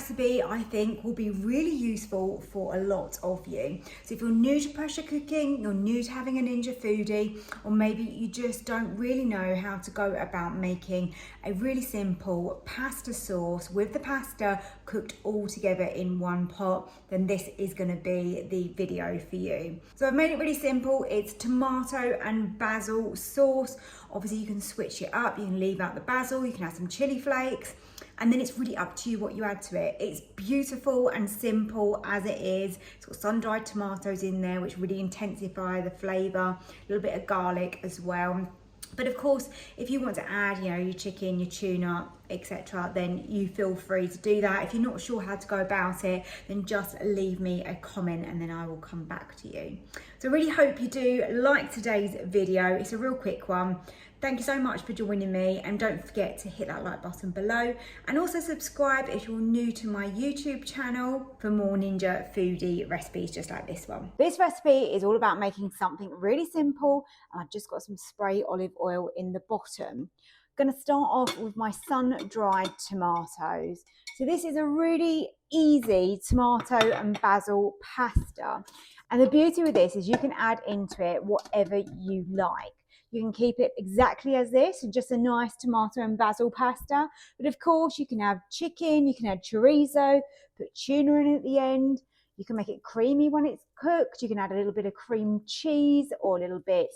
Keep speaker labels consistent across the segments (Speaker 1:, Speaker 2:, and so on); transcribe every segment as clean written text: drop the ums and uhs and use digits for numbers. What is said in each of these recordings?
Speaker 1: recipe, I think, will be really useful for a lot of you. So if you're new to pressure cooking, you're new to having a Ninja Foodi, or maybe you just don't really know how to go about making a really simple pasta sauce with the pasta cooked all together in one pot, then this is going to be the video for you. So I've made it really simple. It's tomato and basil sauce. Obviously you can switch it up, you can leave out the basil, you can add some chili flakes, and then it's really up to you what you add to it. It's beautiful and simple as it is. It's got sun-dried tomatoes in there, which really intensify the flavour, a little bit of garlic as well. But of course, if you want to add, you know, your chicken, your tuna, etc., then you feel free to do that. If you're not sure how to go about it, then just leave me a comment and then I will come back to you. So I really hope you do like today's video. It's a real quick one. Thank you so much for joining me, and don't forget to hit that like button below, and also subscribe if you're new to my YouTube channel for more Ninja Foodi recipes just like this one. This recipe is all about making something really simple, and I've just got some spray olive oil in the bottom. I'm going to start off with my sun-dried tomatoes. So this is a really easy tomato and basil pasta, and the beauty with this is you can add into it whatever you like. You can keep it exactly as this, just a nice tomato and basil pasta. But of course, you can have chicken, you can add chorizo, put tuna in at the end. You can make it creamy when it's cooked. You can add a little bit of cream cheese or a little bit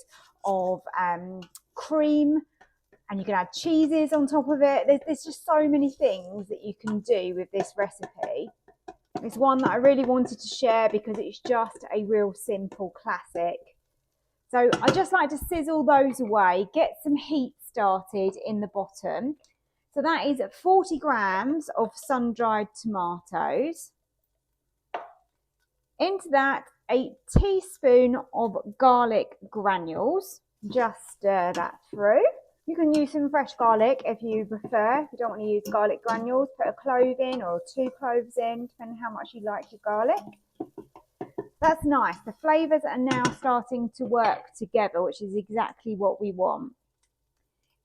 Speaker 1: of cream. And you can add cheeses on top of it. There's just so many things that you can do with this recipe. It's one that I really wanted to share because it's just a real simple classic. So I just like to sizzle those away, get some heat started in the bottom. So that is 40 grams of sun-dried tomatoes. Into that, a teaspoon of garlic granules. Just stir that through. You can use some fresh garlic if you prefer. If you don't want to use garlic granules, put a clove in or 2 cloves in, depending on how much you like your garlic. That's nice. The flavours are now starting to work together, which is exactly what we want.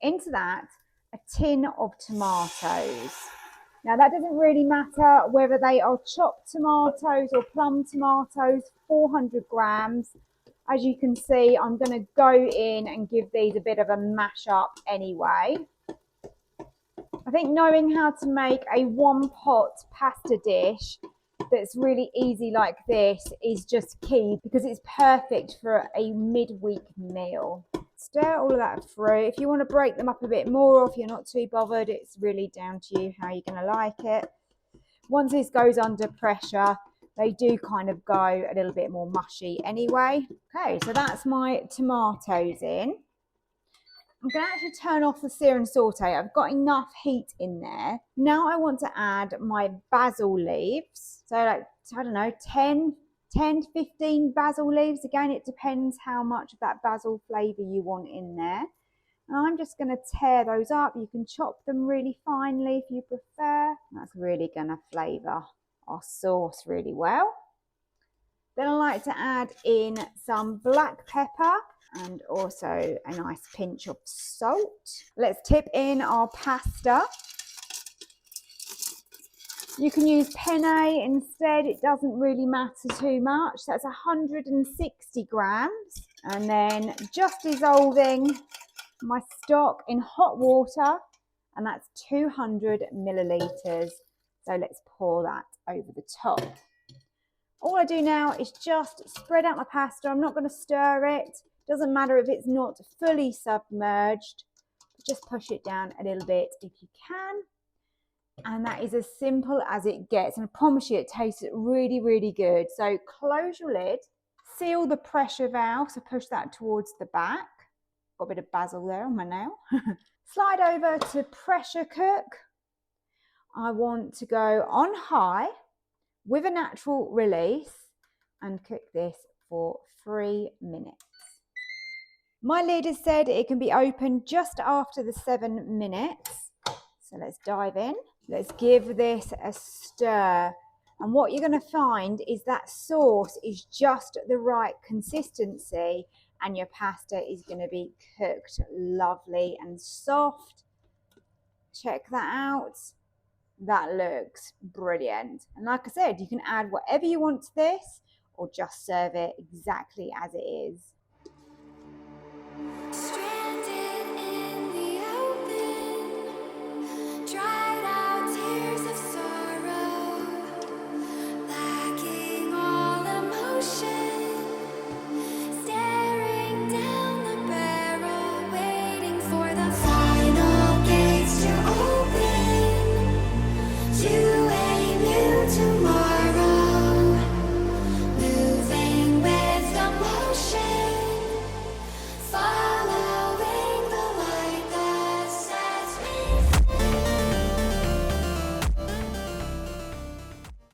Speaker 1: Into that, a tin of tomatoes. Now that doesn't really matter whether they are chopped tomatoes or plum tomatoes, 400 grams. As you can see, I'm going to go in and give these a bit of a mash up anyway. I think knowing how to make a one pot pasta dish that's really easy like this is just key, because it's perfect for a midweek meal. Stir all of that through. If you want to break them up a bit more, or if you're not too bothered, it's really down to you how you're going to like it. Once this goes under pressure, they do kind of go a little bit more mushy anyway. Okay, so that's my tomatoes in. I'm going to actually turn off the sear and saute. I've got enough heat in there. Now I want to add my basil leaves. So like, I don't know, 10 to 15 basil leaves. Again, it depends how much of that basil flavour you want in there. And I'm just going to tear those up. You can chop them really finely if you prefer. That's really going to flavour our sauce really well. Then I like to add in some black pepper and also a nice pinch of salt. Let's tip in our pasta. You can use penne instead, it doesn't really matter too much. That's 160 grams. And then just dissolving my stock in hot water, and that's 200 millilitres. So let's pour that over the top. All I do now is just spread out my pasta. I'm not going to stir it. Doesn't matter if it's not fully submerged. Just push it down a little bit if you can. And that is as simple as it gets. And I promise you, it tastes really, really good. So close your lid, seal the pressure valve. So push that towards the back. Got a bit of basil there on my nail. Slide over to pressure cook. I want to go on high with a natural release and cook this for 3 minutes. My lid has said it can be opened just after the 7 minutes. So let's dive in. Let's give this a stir. And what you're going to find is that sauce is just the right consistency, and your pasta is going to be cooked lovely and soft. Check that out. That looks brilliant. And like I said, you can add whatever you want to this or just serve it exactly as it is.